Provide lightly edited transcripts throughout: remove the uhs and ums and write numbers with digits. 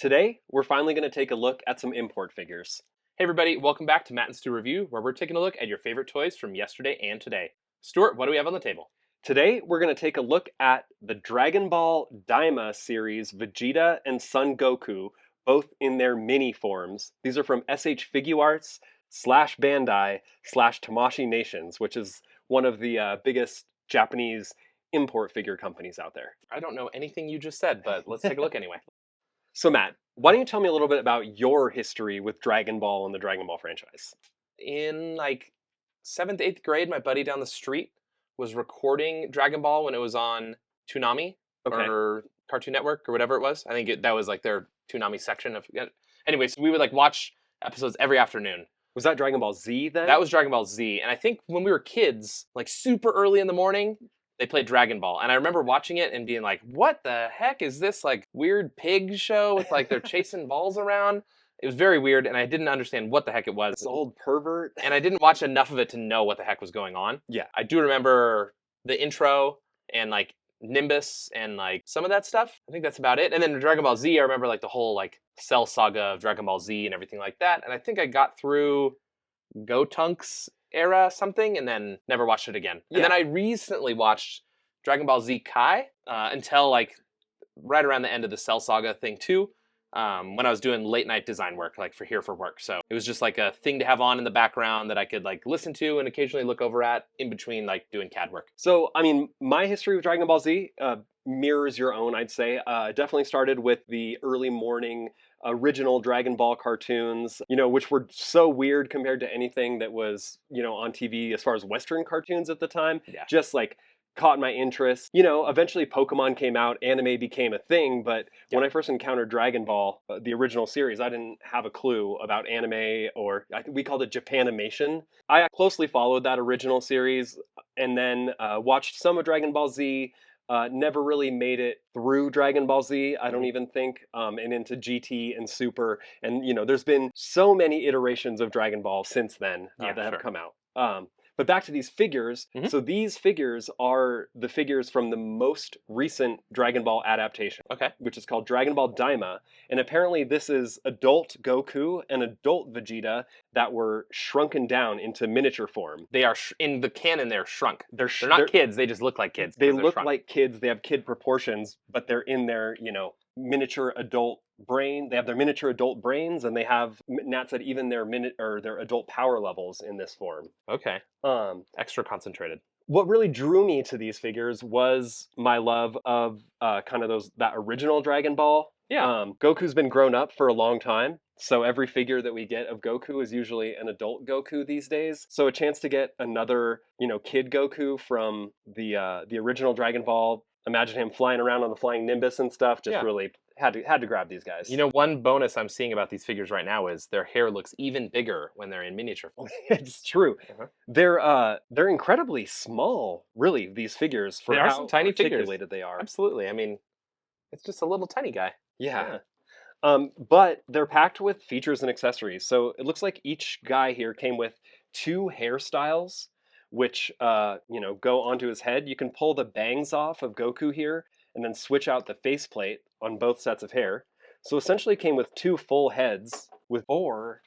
Today, we're finally going to take a look at some import figures. Hey everybody, welcome back to Matt and Stu Review, where we're taking a look at your favorite toys from yesterday and today. Stuart, what do we have on the table? Today, we're going to take a look at the Dragon Ball Daima series Vegeta and Son Goku, both in their mini forms. These are from SH Figuarts / Bandai / Tamashii Nations, which is one of the biggest Japanese import figure companies out there. I don't know anything you just said, but let's take a look anyway. So Matt, why don't you tell me a little bit about your history with Dragon Ball and the Dragon Ball franchise? In like 7th, 8th grade, my buddy down the street was recording Dragon Ball when it was on Toonami or Cartoon Network or whatever it was. I think that was like their Toonami section of. Anyways, we would like watch episodes every afternoon. Was that Dragon Ball Z then? That was Dragon Ball Z, and I think when we were kids, like super early in the morning, they played Dragon Ball, and I remember watching it and being like, what the heck is this like weird pig show with like they're chasing balls around? It was very weird, and I didn't understand what the heck it was. This old pervert. And I didn't watch enough of it to know what the heck was going on. Yeah. I do remember the intro and like Nimbus and like some of that stuff. I think that's about it. And then Dragon Ball Z, I remember like the whole like Cell saga of Dragon Ball Z and everything like that. And I think I got through Gotenks era something and then never watched it again. Yeah. And then I recently watched Dragon Ball Z Kai until like right around the end of the Cell saga thing too. When I was doing late night design work, like for work. So it was just like a thing to have on in the background that I could like listen to and occasionally look over at in between like doing CAD work. So, I mean, my history with Dragon Ball Z mirrors your own, I'd say. It definitely started with the early morning original Dragon Ball cartoons, which were so weird compared to anything that was, on TV as far as Western cartoons at the time. Yeah. Just like caught my interest. Eventually Pokemon came out, anime became a thing, but when I first encountered Dragon Ball, the original series, I didn't have a clue about anime, or we called it Japanimation. I closely followed that original series and then watched some of Dragon Ball Z, never really made it through Dragon Ball Z, I don't even think, and into GT and Super, and there's been so many iterations of Dragon Ball since then that have come out. But back to these figures. Mhm. So these figures are the figures from the most recent Dragon Ball adaptation, which is called Dragon Ball Daima. And apparently this is adult Goku and adult Vegeta that were shrunken down into miniature form. They are, in the canon, they're shrunk. They're They're not kids, they just look like kids. They 'cause they're look shrunk. like kids. They have kid proportions, but they're in their, miniature adult brain. They have their miniature adult brains, and they have, Nat said, even their their adult power levels in this form. Okay. Extra concentrated. What really drew me to these figures was my love of kind of that original Dragon Ball. Yeah. Goku's been grown up for a long time, so every figure that we get of Goku is usually an adult Goku these days. So a chance to get another, kid Goku from the original Dragon Ball. Imagine him flying around on the flying Nimbus and stuff. Just really had to grab these guys. One bonus I'm seeing about these figures right now is their hair looks even bigger when they're in miniature form. It's true. Uh-huh. They're incredibly small, really. These figures for how some tiny articulated figures. they are. Absolutely. I mean, it's just a little tiny guy. Yeah. But they're packed with features and accessories. So it looks like each guy here came with 2 hairstyles, which go onto his head. You can pull the bangs off of Goku here, and then switch out the faceplate on both sets of hair. So essentially came with 2 full heads with 4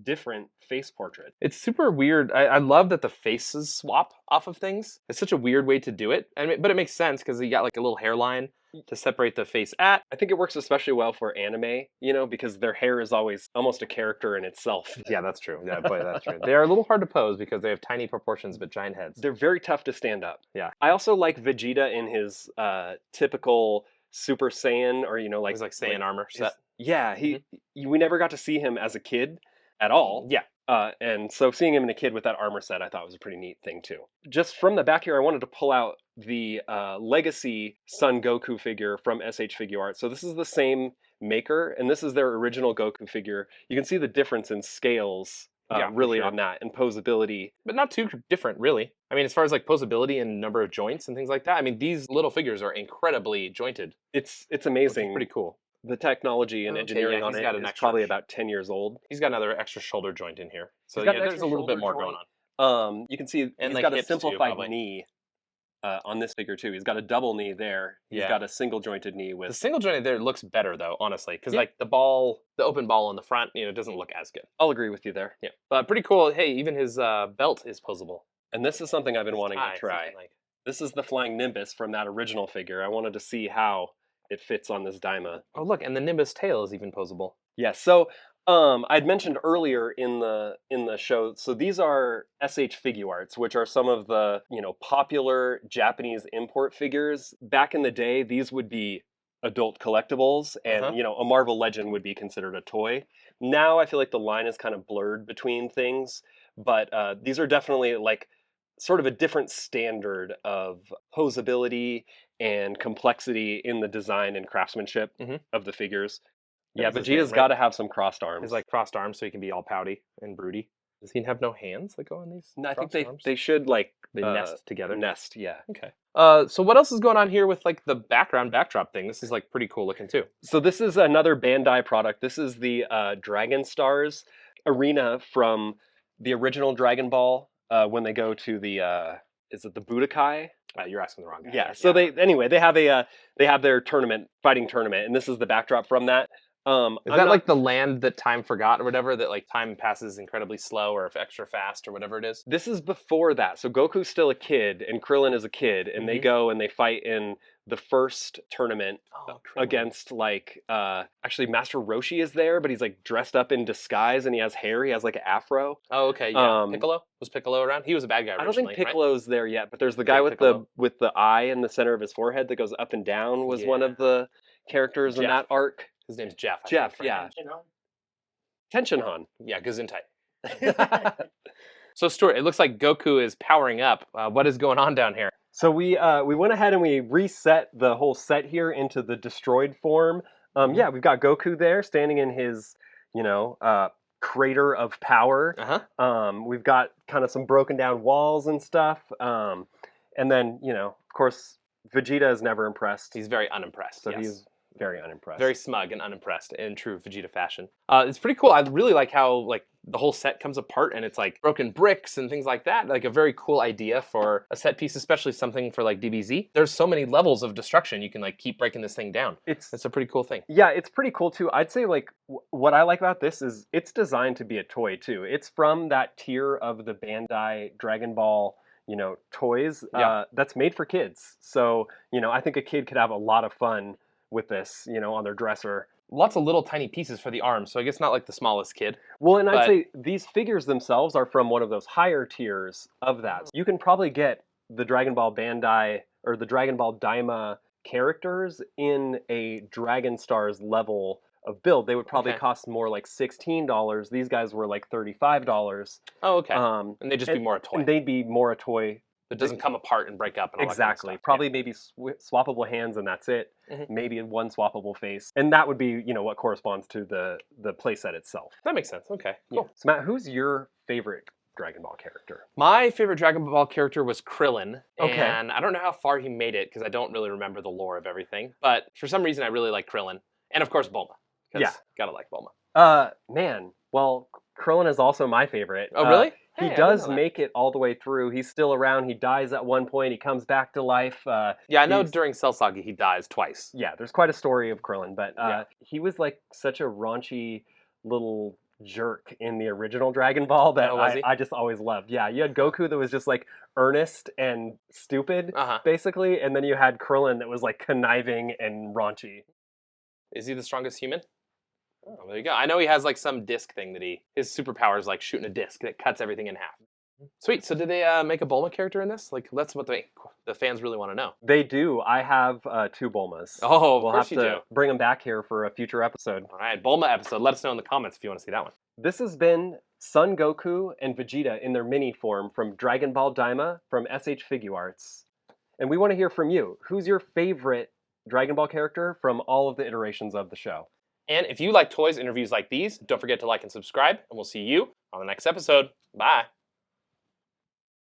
different face portraits. It's super weird. I love that the faces swap off of things. It's such a weird way to do it, but it makes sense because you got like a little hairline to separate the face at. I think it works especially well for anime, because their hair is always almost a character in itself. Yeah, that's true. Yeah, boy, that's true. They are a little hard to pose because they have tiny proportions but giant heads. They're very tough to stand up. Yeah. I also like Vegeta in his typical Super Saiyan, or He's like Saiyan armor set. We never got to see him as a kid at all. Yeah. And so seeing him in a kid with that armor set, I thought was a pretty neat thing too. Just from the back here, I wanted to pull out the Legacy Son Goku figure from SH Figuarts. So this is the same maker, and this is their original Goku figure. You can see the difference in scales really on that, and posability. But not too different, really. I mean, as far as like posability and number of joints and things like that, I mean, these little figures are incredibly jointed. It's amazing. It's pretty cool. The technology and engineering on it is probably about 10 years old. He's got another extra shoulder joint in here. So there's a little bit more going on. You can see he's got a simplified knee on this figure too. He's got a double knee there. He's got a single jointed knee with the single jointed there looks better though, honestly, because Yeah. like the open ball on the front, doesn't look as good. I'll agree with you there. Yeah, but pretty cool. Hey, even his belt is posable. And this is something I've been His wanting tie, to try. something like. This is the flying Nimbus from that original figure. I wanted to see how it fits on this Daima. Oh look, and the Nimbus tail is even posable. Yeah, so I'd mentioned earlier in the show. So these are SH Figuarts, which are some of the popular Japanese import figures. Back in the day, these would be adult collectibles, and a Marvel Legend would be considered a toy. Now I feel like the line is kind of blurred between things, but these are definitely like sort of a different standard of posability and complexity in the design and craftsmanship of the figures. Yeah, Vegeta's got to have some crossed arms. He's like crossed arms so he can be all pouty and broody. Does he have no hands that go on these? No, I think they should like they nest together. Nest, yeah. Okay. So what else is going on here with like the backdrop thing? This is like pretty cool looking too. So this is another Bandai product. This is the Dragon Stars arena from the original Dragon Ball when they go to the is it the Budokai? You're asking the wrong guy. Yeah. So they have their fighting tournament, and this is the backdrop from that. Is that like the land that time forgot or whatever, that like time passes incredibly slow or extra fast or whatever it is? This is before that. So Goku's still a kid and Krillin is a kid, and they go and they fight in the first tournament against like actually Master Roshi is there, but he's like dressed up in disguise and he has hair. He has like an afro. Oh, okay. Yeah. Piccolo? Was Piccolo around? He was a bad guy originally, I don't think Piccolo's there yet, but there's the guy with the eye in the center of his forehead that goes up and down was one of the characters in that arc. His name's Jeff. Jeff, yeah. Tenshinhan. Yeah, Gesundheit. So Stuart, it looks like Goku is powering up. What is going on down here? So we went ahead and we reset the whole set here into the destroyed form. Yeah, we've got Goku there standing in his, crater of power. We've got kind of some broken down walls and stuff. And then, of course, Vegeta is never impressed. He's very unimpressed. So he's very unimpressed. Very smug and unimpressed in true Vegeta fashion. It's pretty cool. I really like how like the whole set comes apart and it's like broken bricks and things like that. Like a very cool idea for a set piece, especially something for like DBZ. There's so many levels of destruction. You can like keep breaking this thing down. It's a pretty cool thing. Yeah, it's pretty cool too. I'd say like what I like about this is it's designed to be a toy too. It's from that tier of the Bandai Dragon Ball toys that's made for kids. So, I think a kid could have a lot of fun with this, on their dresser. Lots of little tiny pieces for the arms, so I guess not like the smallest kid. Well, and I'd say these figures themselves are from one of those higher tiers of that. You can probably get the Dragon Ball Bandai or the Dragon Ball Daima characters in a Dragon Stars level of build. They would probably cost more like $16. These guys were like $35. Oh, okay. And they'd just be more a toy. And they'd be more a toy. It doesn't come apart and break up and all exactly. That kind of stuff. Probably maybe swappable hands and that's it. Maybe one swappable face. And that would be, what corresponds to the playset itself. That makes sense. Okay, cool. Yeah. So Matt, who's your favorite Dragon Ball character? My favorite Dragon Ball character was Krillin. Okay. And I don't know how far he made it because I don't really remember the lore of everything. But for some reason, I really like Krillin. And of course, Bulma. Yeah. Gotta like Bulma. Man. Well, Krillin is also my favorite. Oh, really? He does make it all the way through. He's still around. He dies at one point. He comes back to life. Yeah, I know during Cell Saga he dies twice. Yeah, there's quite a story of Krillin, but he was like such a raunchy little jerk in the original Dragon Ball that I just always loved. Yeah, you had Goku that was just like earnest and stupid, basically, and then you had Krillin that was like conniving and raunchy. Is he the strongest human? Oh, there you go. I know he has like some disc thing that his superpower is like shooting a disc that cuts everything in half. Sweet. So did they make a Bulma character in this? Like that's what the fans really want to know. They do. I have 2 Bulmas. Oh, we'll of course have to bring them back here for a future episode. All right, Bulma episode. Let us know in the comments if you want to see that one. This has been Son Goku and Vegeta in their mini form from Dragon Ball Daima from SH Figuarts. And we want to hear from you. Who's your favorite Dragon Ball character from all of the iterations of the show? And if you like toys interviews like these, don't forget to like and subscribe, and we'll see you on the next episode. Bye.